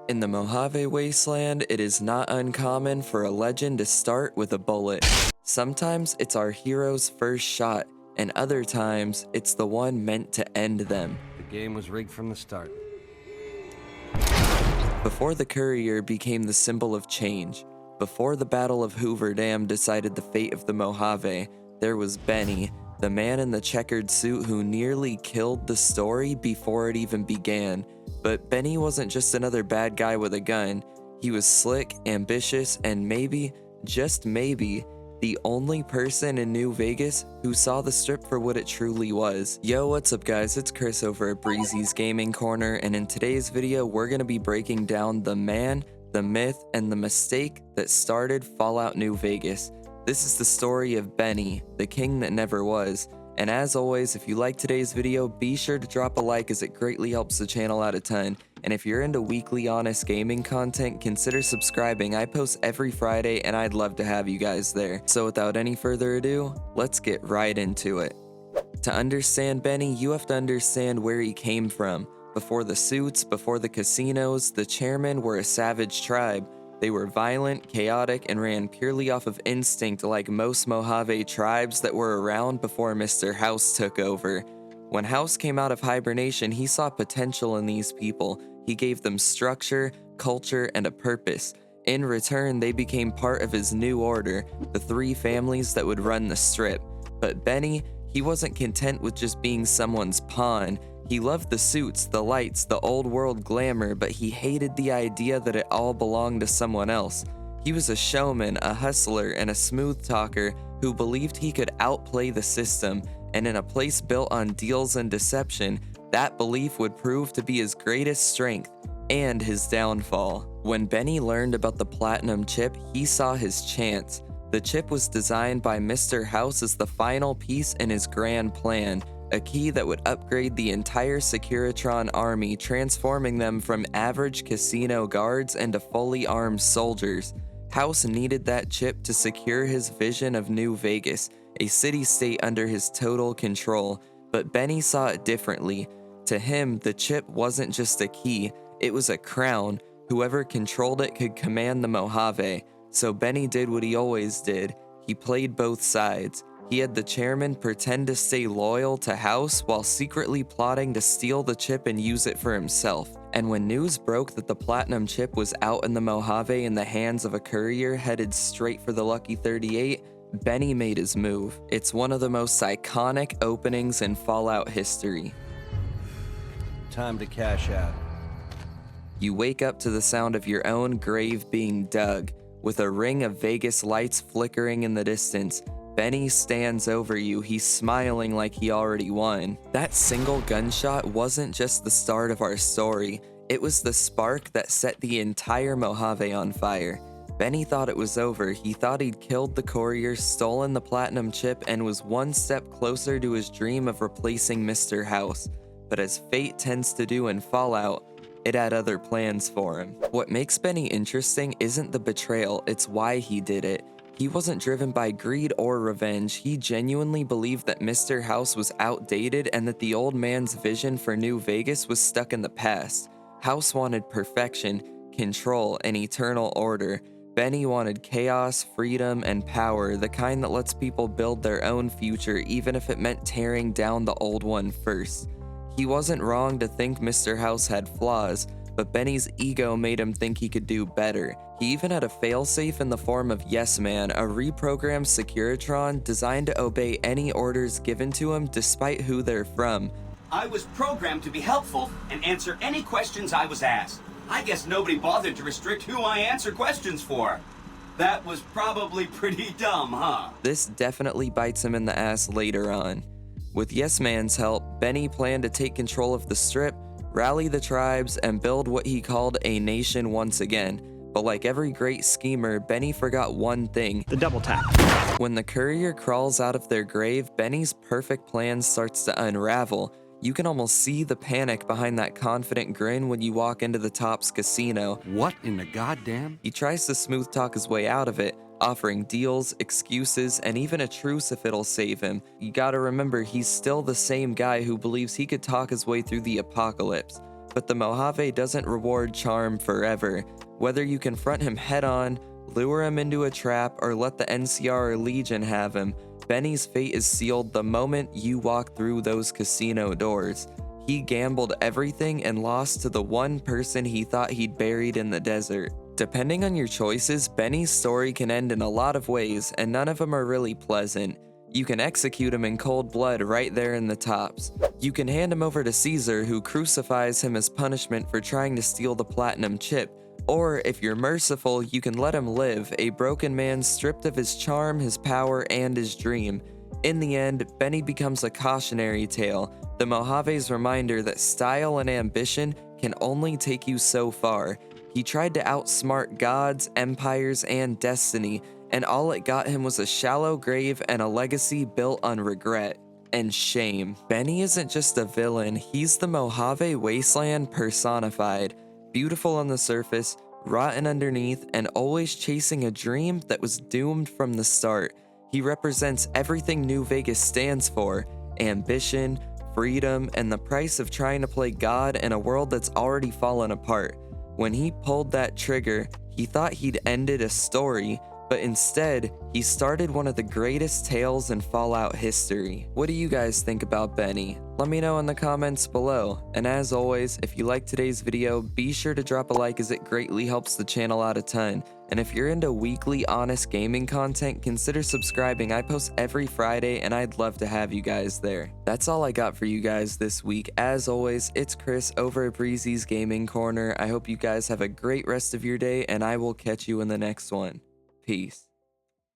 In the Mojave wasteland, it is not uncommon for a legend to start with a bullet. Sometimes it's our hero's first shot, and other times it's the one meant to end them. The game was rigged from the start. Before the Courier became the symbol of change, before the Battle of Hoover Dam decided the fate of the Mojave, there was Benny, the man in the checkered suit who nearly killed the story before it even began. But Benny wasn't just another bad guy with a gun. He was slick, ambitious, and maybe, just maybe, the only person in New Vegas who saw the strip for what it truly was. Yo, what's up guys, it's Chris over at Breezy's Gaming Corner, and in today's video we're going to be breaking down the man, the myth, and the mistake that started Fallout New Vegas. This is the story of Benny, the king that never was. And as always, if you like today's video, be sure to drop a like as it greatly helps the channel out a ton. And if you're into weekly honest gaming content, consider subscribing. I post every Friday and I'd love to have you guys there. So without any further ado, let's get right into it. To understand Benny, you have to understand where he came from. Before the suits, before the casinos, the Chairmen were a savage tribe. They were violent, chaotic, and ran purely off of instinct like most Mojave tribes that were around before Mr. House took over. When House came out of hibernation, he saw potential in these people. He gave them structure, culture, and a purpose. In return, they became part of his new order, the three families that would run the strip. But Benny, he wasn't content with just being someone's pawn. He loved the suits, the lights, the old world glamour, but he hated the idea that it all belonged to someone else. He was a showman, a hustler, and a smooth talker who believed he could outplay the system, and in a place built on deals and deception, that belief would prove to be his greatest strength and his downfall. When Benny learned about the platinum chip, he saw his chance. The chip was designed by Mr. House as the final piece in his grand plan. A key that would upgrade the entire Securitron army, transforming them from average casino guards into fully armed soldiers. House needed that chip to secure his vision of New Vegas, a city-state under his total control, but Benny saw it differently. To him, the chip wasn't just a key, it was a crown. Whoever controlled it could command the Mojave. So Benny did what he always did. He played both sides. He had the Chairman pretend to stay loyal to House while secretly plotting to steal the chip and use it for himself. And when news broke that the platinum chip was out in the Mojave in the hands of a courier headed straight for the Lucky 38, Benny made his move. It's one of the most iconic openings in Fallout history. Time to cash out. You wake up to the sound of your own grave being dug, with a ring of Vegas lights flickering in the distance. Benny stands over you, he's smiling like he already won. That single gunshot wasn't just the start of our story, it was the spark that set the entire Mojave on fire. Benny thought it was over, he thought he'd killed the courier, stolen the platinum chip, and was one step closer to his dream of replacing Mr. House. But as fate tends to do in Fallout, it had other plans for him. What makes Benny interesting isn't the betrayal, it's why he did it. He wasn't driven by greed or revenge, he genuinely believed that Mr. House was outdated and that the old man's vision for New Vegas was stuck in the past. House wanted perfection, control, and eternal order. Benny wanted chaos, freedom, and power, the kind that lets people build their own future even if it meant tearing down the old one first. He wasn't wrong to think Mr. House had flaws, but Benny's ego made him think he could do better. He even had a failsafe in the form of Yes Man, a reprogrammed Securitron designed to obey any orders given to him despite who they're from. I was programmed to be helpful and answer any questions I was asked. I guess nobody bothered to restrict who I answer questions for. That was probably pretty dumb, huh? This definitely bites him in the ass later on. With Yes Man's help, Benny planned to take control of the strip, rally the tribes, and build what he called a nation once again. But like every great schemer, Benny forgot one thing: the double tap. When the courier crawls out of their grave, Benny's perfect plan starts to unravel. You can almost see the panic behind that confident grin when you walk into the Tops casino. What in the goddamn? He tries to smooth talk his way out of it, offering deals, excuses, and even a truce if it'll save him. You gotta remember, he's still the same guy who believes he could talk his way through the apocalypse. but the Mojave doesn't reward charm forever. Whether you confront him head-on, lure him into a trap, or let the NCR or Legion have him, Benny's fate is sealed the moment you walk through those casino doors. He gambled everything and lost to the one person he thought he'd buried in the desert. Depending on your choices, Benny's story can end in a lot of ways, and none of them are really pleasant. You can execute him in cold blood right there in the tops. You can hand him over to Caesar, who crucifies him as punishment for trying to steal the platinum chip. Or, if you're merciful, you can let him live, a broken man stripped of his charm, his power, and his dream. In the end, Benny becomes a cautionary tale, the Mojave's reminder that style and ambition can only take you so far. He tried to outsmart gods, empires, and destiny, and all it got him was a shallow grave and a legacy built on regret and shame. Benny isn't just a villain, he's the Mojave wasteland personified. Beautiful on the surface, rotten underneath, and always chasing a dream that was doomed from the start. He represents everything New Vegas stands for: ambition, freedom, and the price of trying to play God in a world that's already fallen apart. When he pulled that trigger, he thought he'd ended a story, but instead, he started one of the greatest tales in Fallout history. What do you guys think about Benny? Let me know in the comments below. And as always, if you liked today's video, be sure to drop a like as it greatly helps the channel out a ton. And if you're into weekly honest gaming content, consider subscribing. I post every Friday and I'd love to have you guys there. That's all I got for you guys this week. As always, it's Chris over at Breezy's Gaming Corner. I hope you guys have a great rest of your day and I will catch you in the next one. Peace.